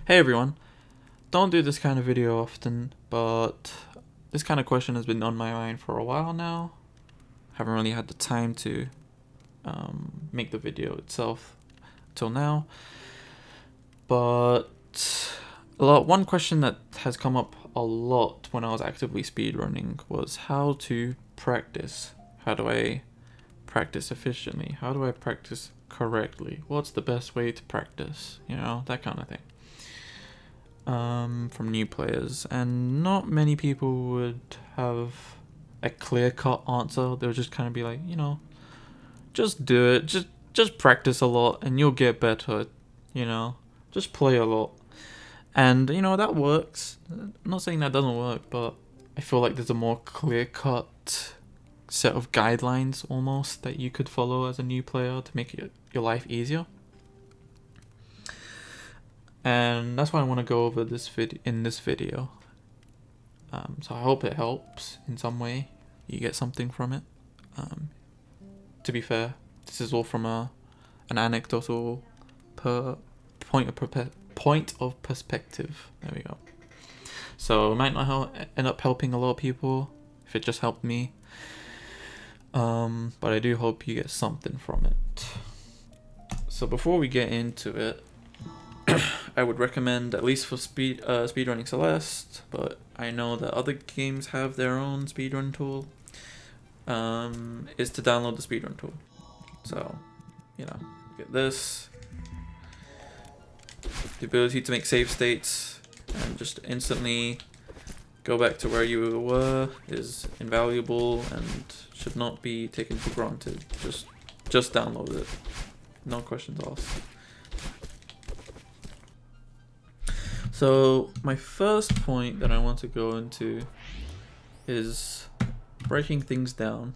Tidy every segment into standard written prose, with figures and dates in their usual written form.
Hey everyone, don't do this kind of video often, but this kind of question has been on my mind for a while now. Haven't really had the time to make the video itself till now, but one question that has come up a lot when I was actively speedrunning was how to practice. How do I practice efficiently? How do I practice correctly? What's the best way to practice? You know, that kind of thing. From new players, and not many people would have a clear-cut answer. They'll just kind of be like, just do it, just practice a lot, and you'll get better. Just play a lot, and that works. I'm not saying that doesn't work, but I feel like there's a more clear-cut set of guidelines almost that you could follow as a new player to make your life easier. And that's why I want to go over this in this video. So I hope it helps in some way. You get something from it. To be fair, this is all from an anecdotal point of perspective. There we go. So it might not end up helping a lot of people if it just helped me. But I do hope you get something from it. So before we get into it, I would recommend, at least for Speedrunning Celeste, but I know that other games have their own speedrun tool, is to download the speedrun tool. So, get this, the ability to make save states and just instantly go back to where you were is invaluable and should not be taken for granted. Just download it, no questions asked. So my first point that I want to go into is breaking things down.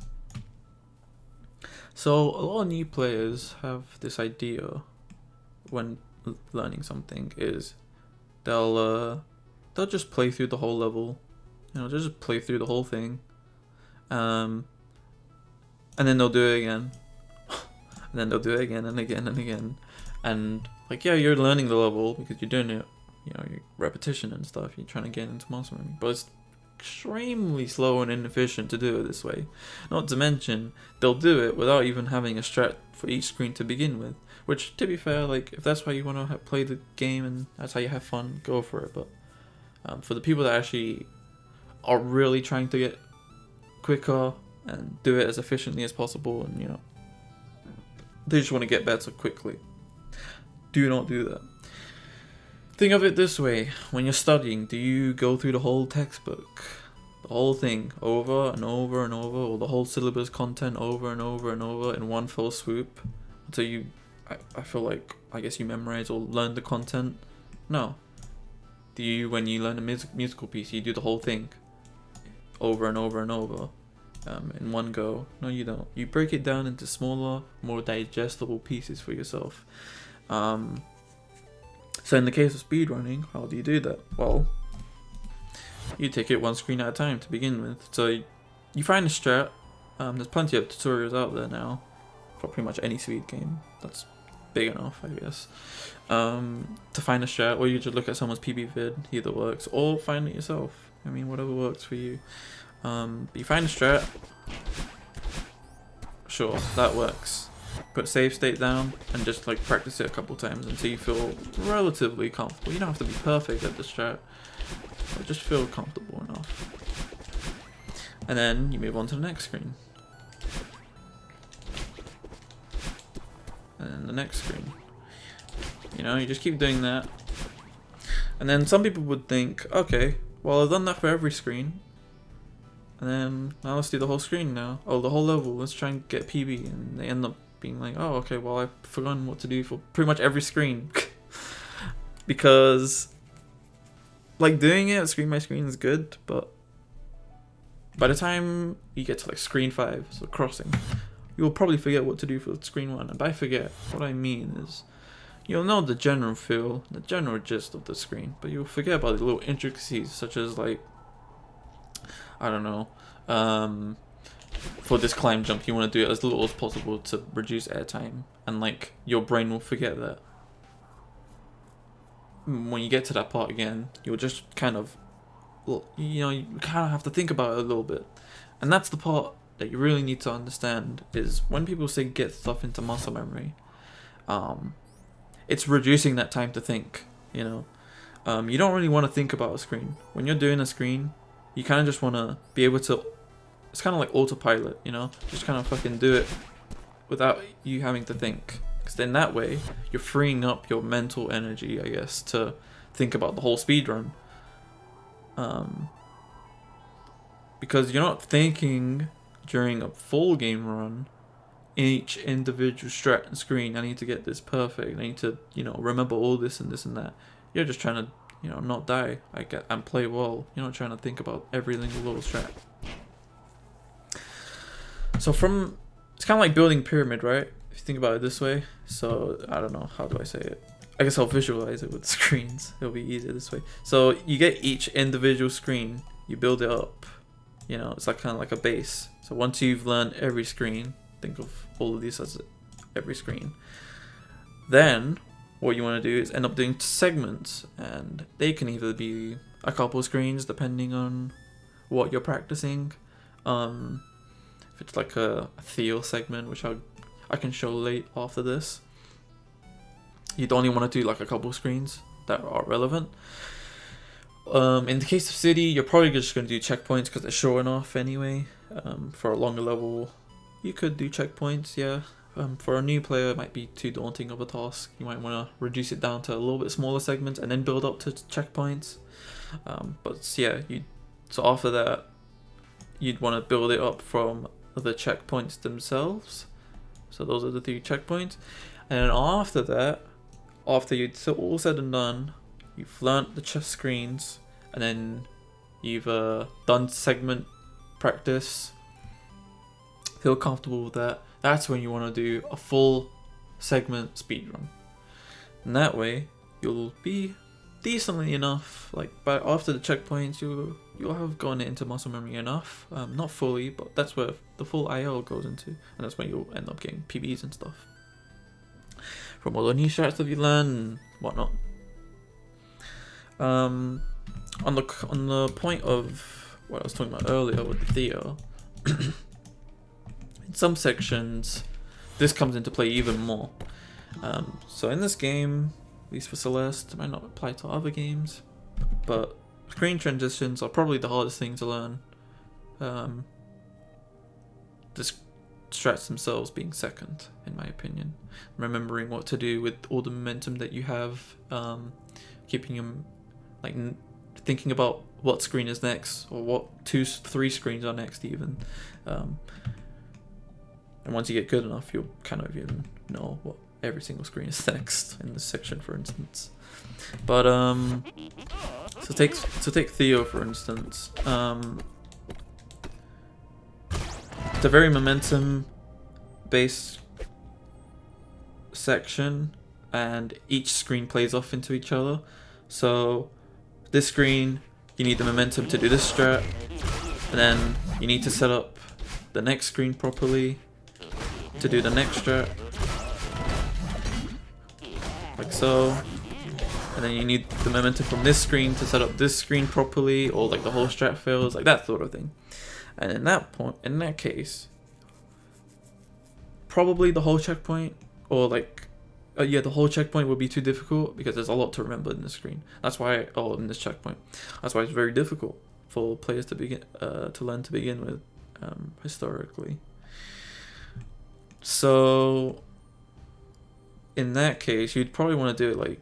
So a lot of new players have this idea when learning something is they'll just play through the whole level, just play through the whole thing, and then they'll do it again, and then they'll do it again and again and again, and you're learning the level because you're doing it. Your repetition and stuff, you're trying to get into muscle memory, but it's extremely slow and inefficient to do it this way. Not to mention, they'll do it without even having a strat for each screen to begin with, which, to be fair, if that's why you want to play the game and that's how you have fun, go for it. But for the people that actually are really trying to get quicker and do it as efficiently as possible, and they just want to get better quickly, do not do that. Think of it this way: when you're studying, do you go through the whole textbook, the whole thing, over and over and over, or the whole syllabus content over and over and over in one fell swoop until I feel like, I guess, you memorize or learn the content? No. Do you, when you learn a musical piece, you do the whole thing over and over and over in one go? No, you don't. You break it down into smaller, more digestible pieces for yourself. So in the case of speedrunning, how do you do that? Well, you take it one screen at a time to begin with. So you find a strat. There's plenty of tutorials out there now for pretty much any speed game that's big enough, I guess, to find a strat, or you just look at someone's PB vid, either works, or find it yourself. I mean, whatever works for you. You find a strat, sure, that works. Put save state down and just practice it a couple times until you feel relatively comfortable. You don't have to be perfect at the strat, but just feel comfortable enough. And then you move on to the next screen. And then the next screen. You just keep doing that. And then some people would think, okay, well, I've done that for every screen. And then now let's do the whole screen now. Oh, the whole level, let's try and get PB. And they end up being like, oh, okay, well, I've forgotten what to do for pretty much every screen. Because doing it screen by screen is good, but by the time you get to screen 5, so crossing, you'll probably forget what to do for screen 1. And by forget, what I mean is you'll know the general feel, the general gist of the screen, but you'll forget about the little intricacies, such as I don't know, for this climb jump, you want to do it as little as possible to reduce airtime, and your brain will forget that. when you get to that part again, you'll just kind of, you kind of have to think about it a little bit. And that's the part that you really need to understand, is when people say get stuff into muscle memory, it's reducing that time to think, you don't really want to think about a screen. When you're doing a screen, you kind of just want to be able to, it's kind of like autopilot, just kind of fucking do it without you having to think. Because then that way, you're freeing up your mental energy, I guess, to think about the whole speedrun. Because you're not thinking during a full game run, each individual strat and screen, I need to get this perfect, I need to, remember all this and this and that. You're just trying to, not die and play well. You're not trying to think about every single little strat. So it's kind of like building a pyramid, right? If you think about it this way. So, I don't know, how do I say it? I guess I'll visualize it with screens. It'll be easier this way. So, you get each individual screen, you build it up. It's like kind of like a base. So once you've learned every screen, think of all of these as every screen. Then what you want to do is end up doing segments, and they can either be a couple screens depending on what you're practicing. If it's like a Theo segment, which I can show late after this, you'd only want to do like a couple screens that are relevant. In the case of City, you're probably just going to do checkpoints because they're short enough anyway. For a longer level, you could do checkpoints, yeah. For a new player, it might be too daunting of a task. You might want to reduce it down to a little bit smaller segments and then build up to checkpoints. But yeah, so after that, you'd want to build it up from the checkpoints themselves. So those are the 3 checkpoints. And then after that, after you'd all said and done, you've learnt the chess screens, and then you've done segment practice, feel comfortable with that. That's when you want to do a full segment speedrun. And that way, you'll be decently enough, but after the checkpoints, you'll have gone into muscle memory enough. Not fully, but that's where the full IL goes into, and that's when you'll end up getting PBs and stuff from all the new strats that you learn and whatnot. On the point of what I was talking about earlier with the Theo, in some sections, this comes into play even more. So in this game, at least for Celeste, it might not apply to other games, but screen transitions are probably the hardest thing to learn. The strats themselves being second, in my opinion. Remembering what to do with all the momentum that you have, keeping them, thinking about what screen is next, or what 2-3 screens are next even. And once you get good enough, you'll kind of even know what every single screen is next in this section, for instance. But so take Theo for instance. It's a very momentum based section, and each screen plays off into each other. So this screen, you need the momentum to do this strat, and then you need to set up the next screen properly to do the next strat, like so. And then you need the momentum from this screen to set up this screen properly, or the whole strat fails, like that sort of thing. And in that case, probably the whole checkpoint, or the whole checkpoint would be too difficult because there's a lot to remember in this screen. That's why, in this checkpoint, that's why it's very difficult for players to learn to begin with, historically. So, in that case, you'd probably want to do it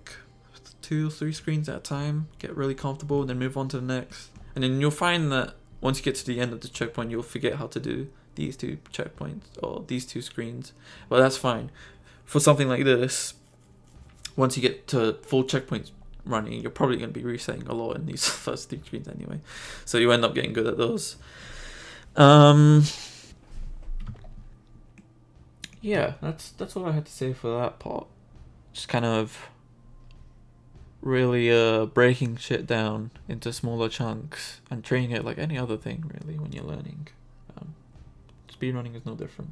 2 or 3 screens at a time, get really comfortable, and then move on to the next. And then you'll find that once you get to the end of the checkpoint, you'll forget how to do these 2 checkpoints or these 2 screens. But that's fine. For something like this, once you get to full checkpoints running, you're probably going to be resetting a lot in these first 3 screens anyway. So you end up getting good at those. Yeah, that's all I had to say for that part. Just kind of really breaking shit down into smaller chunks and treating it like any other thing really when you're learning. Speedrunning is no different.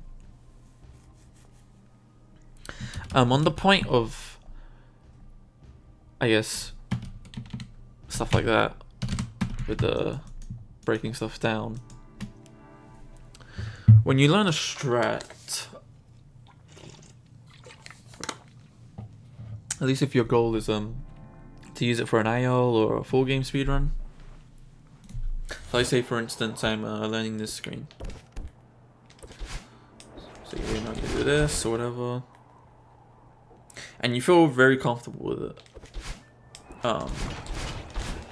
On the point of, I guess, stuff like that, with the breaking stuff down. When you learn a strat, at least if your goal is to use it for an IL or a full game speedrun. So I say, for instance, I'm learning this screen. So you know, you do this or whatever, and you feel very comfortable with it.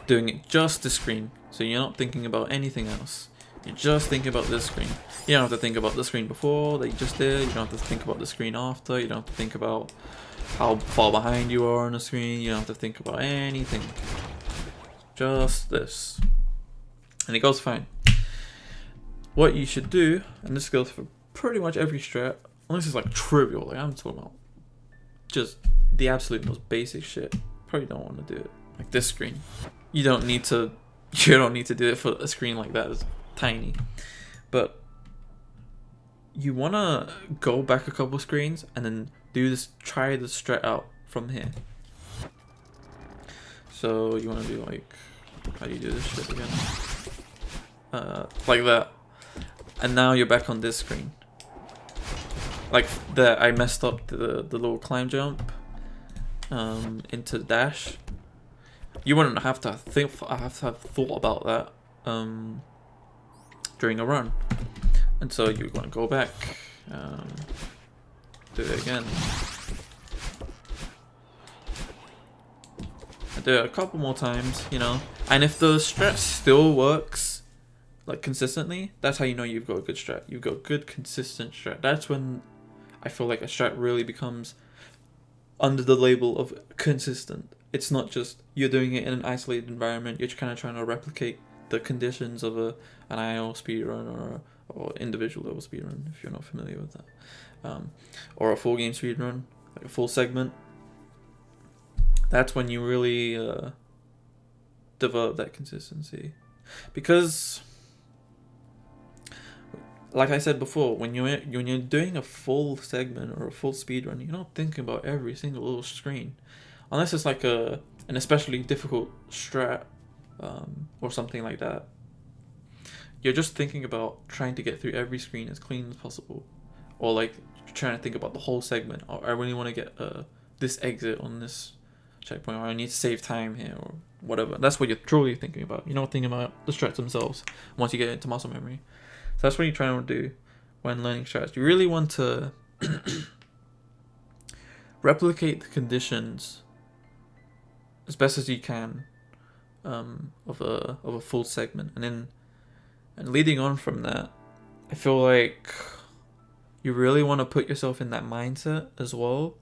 Doing it just this screen, so you're not thinking about anything else. You're just thinking about this screen. You don't have to think about the screen before that you just did. You don't have to think about the screen after. You don't have to think about how far behind you are on the screen. You don't have to think about anything. Just this. And it goes fine. What you should do, and this goes for pretty much every strat, unless it's like trivial, like I'm talking about just the absolute most basic shit, probably don't want to do it. Like this screen. You don't need to do it for a screen like that. It's tiny. But you want to go back a couple screens and then try the strat out from here. So you want to do like, how do you do this shit again? Like that. And now you're back on this screen. Like that, I messed up the little climb jump into the dash. You wouldn't have to have thought about that during a run. And so you want to go back, do it again. I do it a couple more times, you know. And if the strat still works, like consistently, that's how you know you've got a good strat. You've got good consistent strat. That's when I feel like a strat really becomes under the label of consistent. It's not just you're doing it in an isolated environment. You're kind of trying to replicate the conditions of an IO speedrun or individual level speedrun, if you're not familiar with that, or a full game speedrun, like a full segment. That's when you really develop that consistency, because, like I said before, when you're doing a full segment or a full speedrun, you're not thinking about every single little screen, unless it's like an especially difficult strat or something like that. You're just thinking about trying to get through every screen as clean as possible, or like trying to think about the whole segment. Or I really want to get this exit on this checkpoint, or I need to save time here, or whatever. That's what you're truly thinking about. You're not thinking about the strats themselves once you get into muscle memory. So that's what you're trying to do when learning strats. You really want to replicate the conditions as best as you can of a full segment, and leading on from that, I feel like you really want to put yourself in that mindset as well.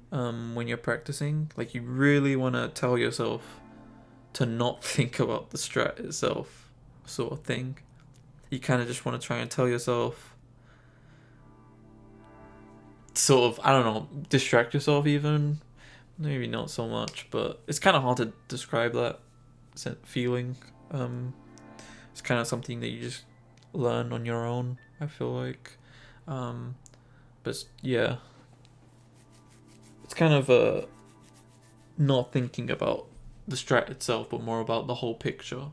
When you're practicing, like you really want to tell yourself to not think about the strat itself, sort of thing. You kind of just want to try and tell yourself, sort of, I don't know, distract yourself even. Maybe not so much, but it's kind of hard to describe that feeling. It's kind of something that you just learn on your own, I feel like. But yeah, it's kind of not thinking about the strat itself, but more about the whole picture.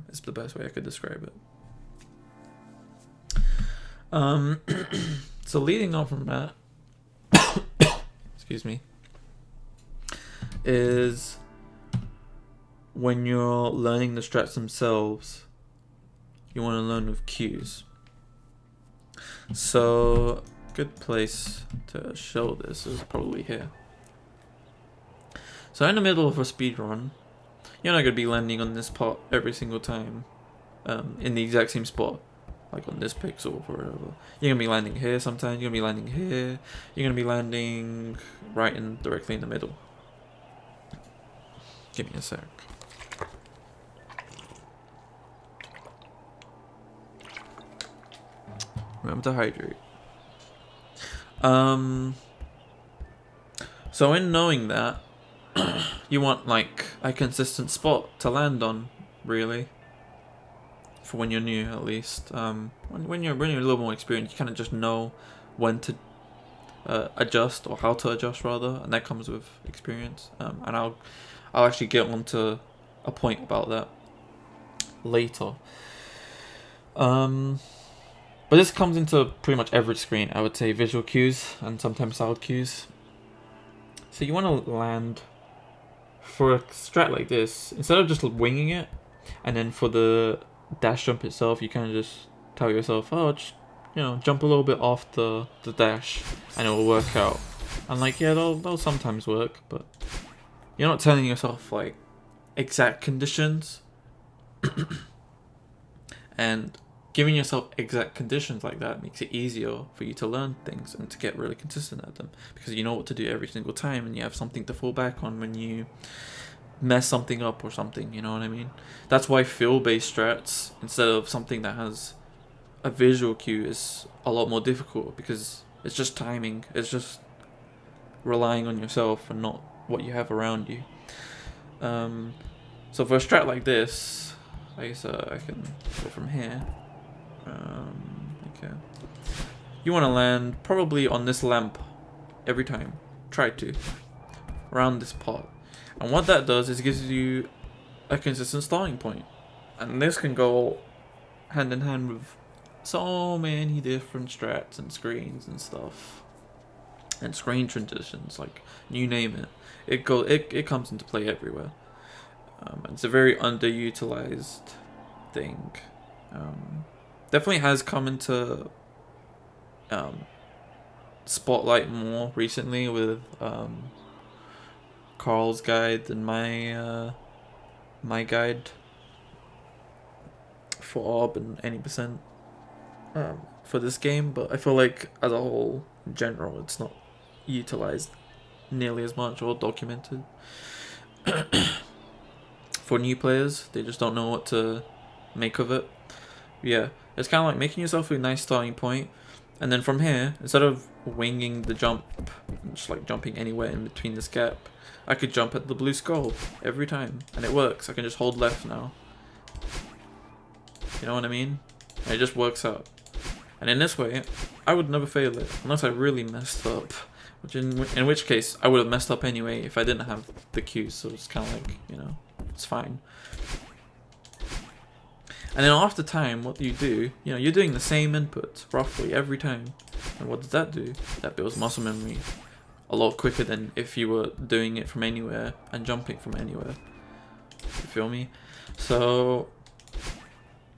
Is the best way I could describe it. So leading on from that, excuse me, is when you're learning the strats themselves, you want to learn with cues. So good place to show this is probably here. So in the middle of a speedrun, you're not going to be landing on this part every single time in the exact same spot, like on this pixel or whatever. You're going to be landing here sometimes, you're going to be landing here, you're going to be landing directly in the middle. Give me a sec. Remember to hydrate. So in knowing that, you want like a consistent spot to land on, really. For when you're new, at least. When you're a little more experienced, you kind of just know when to adjust, or how to adjust rather, and that comes with experience. And I'll actually get onto a point about that later. But this comes into pretty much every screen. I would say visual cues and sometimes sound cues. So you want to land for a strat like this, instead of just winging it, and then for the dash jump itself, you kind of just tell yourself, oh, just, jump a little bit off the dash, and it will work out. And like, yeah, that'll sometimes work, but you're not telling yourself like exact conditions. And giving yourself exact conditions like that makes it easier for you to learn things and to get really consistent at them, because you know what to do every single time and you have something to fall back on when you mess something up or something, you know what I mean? That's why feel-based strats, instead of something that has a visual cue, is a lot more difficult, because it's just timing. It's just relying on yourself and not what you have around you. So for a strat like this, I guess I can go from here. Okay. You want to land probably on this lamp every time. Try to. Around this part. And what that does is it gives you a consistent starting point. And this can go hand in hand with so many different strats and screens and stuff. And screen transitions, like, you name it. It comes into play everywhere. It's a very underutilized thing. Definitely has come into spotlight more recently with Carl's guide and my guide for Orb and any percent for this game, but I feel like as a whole, in general, it's not utilized nearly as much or documented. For new players, they just don't know what to make of it. Yeah, it's kind of like making yourself a nice starting point, and then from here, instead of winging the jump, just like jumping anywhere in between this gap, I could jump at the blue skull every time, and it works. I can just hold left now. You know what I mean? And it just works out. And in this way, I would never fail it, unless I really messed up. In which case, I would have messed up anyway if I didn't have the cues, so it's kind of like, it's fine. And then after time, what do? You're doing the same input, roughly, every time. And what does that do? That builds muscle memory a lot quicker than if you were doing it from anywhere and jumping from anywhere. You feel me? So,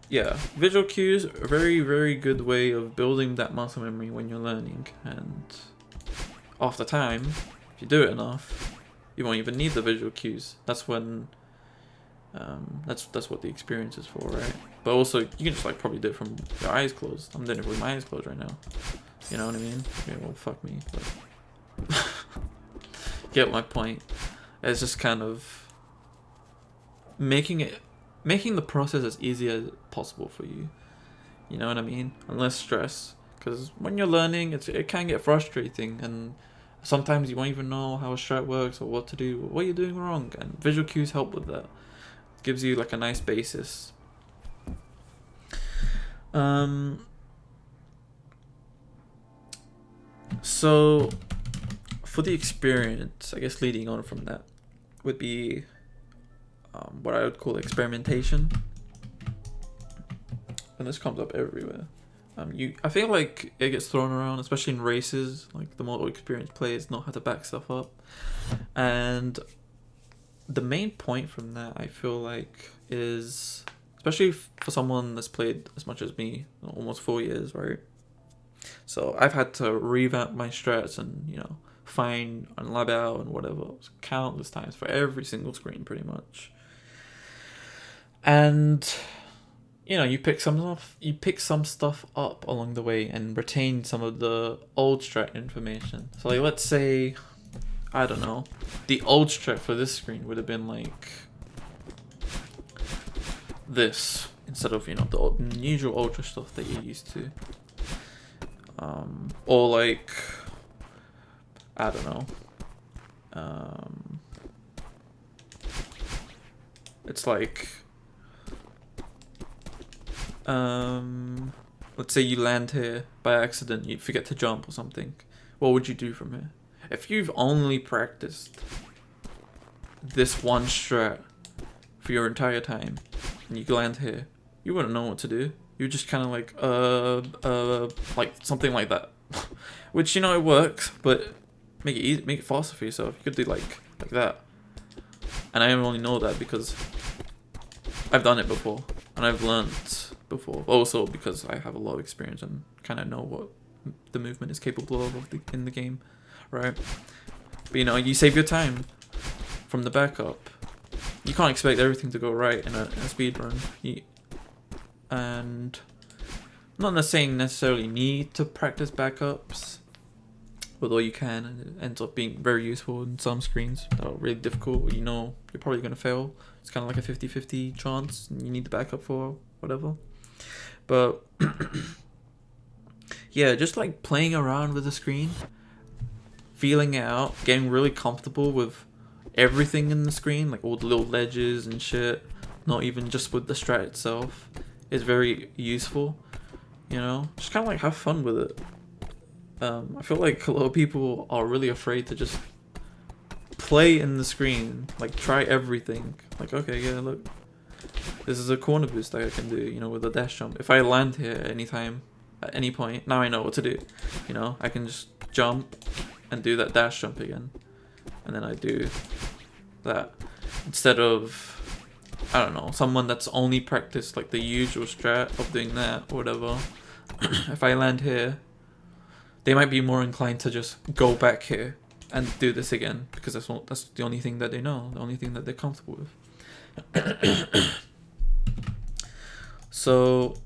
yeah, visual cues are a very, very good way of building that muscle memory when you're learning. And after time, if you do it enough, you won't even need the visual cues. That's when... that's what the experience is for, right? But also, you can just like probably do it from your eyes closed. I'm doing it with my eyes closed right now. You know what I mean? Yeah, well, fuck me. But get my point. It's just kind of making the process as easy as possible for you. You know what I mean? And less stress. Because when you're learning, it can get frustrating, and sometimes you won't even know how a strat works or what to do, or what you're doing wrong. And visual cues help with that. Gives you like a nice basis. So for the experience, I guess leading on from that would be what I would call experimentation. And this comes up everywhere. I feel like it gets thrown around, especially in races. Like, the more experienced players know how to back stuff up. And the main point from that, I feel like, is, especially for someone that's played as much as me, almost 4 years, right? So I've had to revamp my strats and, find and lab out and whatever countless times for every single screen, pretty much. And you pick some stuff up along the way and retain some of the old strat information. So like, let's say, I don't know, the old strat for this screen would have been like this, instead of the usual ultra stuff that you're used to. Or like, I don't know, it's like, let's say you land here by accident, you forget to jump or something. what would you do from here? If you've only practiced this one strat for your entire time and you land here, you wouldn't know what to do. You're just kind of like something like that. Which, you know, it works, but make it easy, make it faster for yourself. You could do like that. And I only know that because I've done it before and I've learned before. Also because I have a lot of experience and kind of know what the movement is capable of in the game, right? But you know, you save your time from the backup. You can't expect everything to go right in a speedrun. And I'm not saying necessarily need to practice backups, although you can, and it ends up being very useful in some screens that are really difficult. You know you're probably going to fail. It's kind of like a 50-50 chance, and you need the backup for whatever. But yeah, just like playing around with the screen, feeling it out, getting really comfortable with everything in the screen, like all the little ledges and shit, not even just with the strat itself, is very useful. You know, just kind of like have fun with it. I feel like a lot of people are really afraid to just play in the screen, like try everything. Like, okay, yeah, look, this is a corner boost that I can do, you know, with a dash jump. If I land here anytime, at any point, now I know what to do. You know, I can just jump and do that dash jump again. And then I do that. Instead of, I don't know, someone that's only practiced like the usual strat of doing that or whatever. If I land here, they might be more inclined to just go back here and do this again because that's the only thing that they know, the only thing that they're comfortable with. So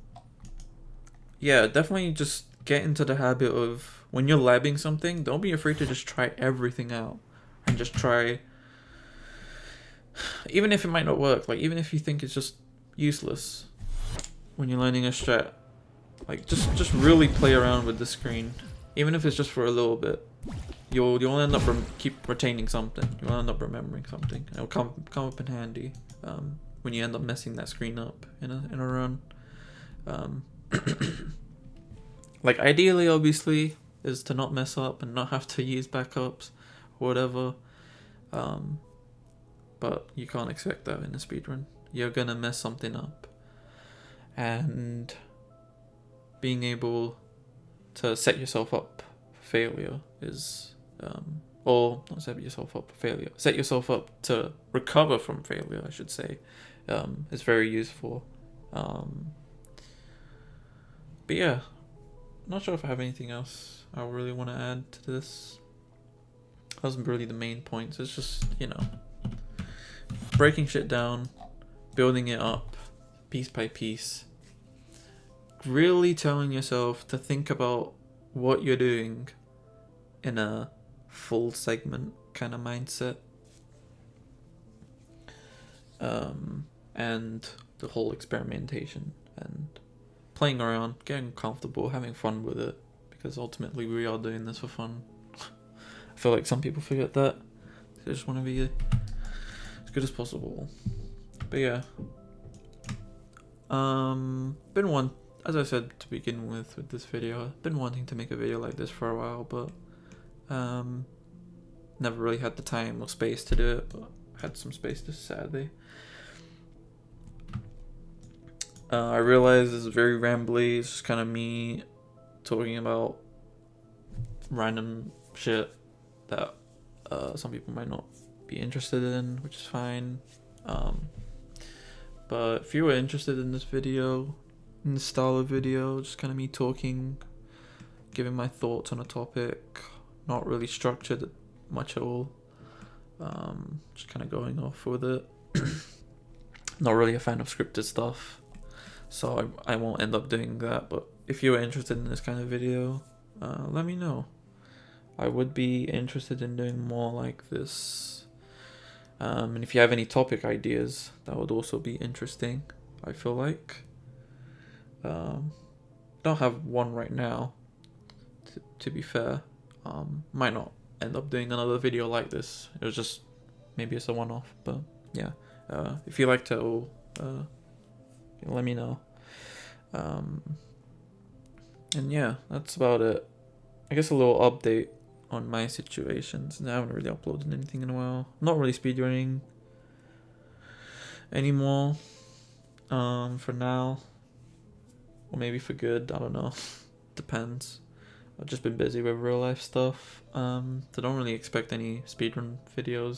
yeah, definitely just get into the habit of when you're labbing something, don't be afraid to just try everything out and just try, even if it might not work, like even if you think it's just useless when you're learning a strat, like just really play around with the screen. Even if it's just for a little bit, you'll end up keep retaining something. You'll end up remembering something. It'll come up in handy when you end up messing that screen up in a run. Like ideally, obviously, is to not mess up and not have to use backups or whatever. But you can't expect that in a speedrun. You're gonna mess something up, and being able to set yourself up for failure is, or not set yourself up for failure, set yourself up to recover from failure, I should say, is very useful. But yeah, I'm not sure if I have anything else I really want to add to this. That wasn't really the main points. It's just, you know, breaking shit down, building it up piece by piece. Really telling yourself to think about what you're doing in a full segment kind of mindset. And the whole experimentation and playing around, getting comfortable, having fun with it, because ultimately we are doing this for fun. I feel like some people forget that. They just want to be as good as possible. But yeah, as I said to begin with this video, I've been wanting to make a video like this for a while, but never really had the time or space to do it, but I had some space this Saturday. I realize this is very rambly. It's just kind of me talking about random shit that some people might not be interested in, which is fine. But if you were interested in this video, in this style of video, just kind of me talking, giving my thoughts on a topic, not really structured much at all, just kind of going off with it. Not really a fan of scripted stuff, so I won't end up doing that. But if you are interested in this kind of video, let me know. I would be interested in doing more like this. And if you have any topic ideas, that would also be interesting, I feel like. Don't have one right now, to be fair. Might not end up doing another video like this. It was just, maybe it's a one-off, but yeah. If you liked it all, let me know. And yeah, that's about it. I guess a little update on my situations. I haven't really uploaded anything in a while. Not really speedrunning anymore. For now, or maybe for good. I don't know. Depends. I've just been busy with real life stuff. So don't really expect any speedrun videos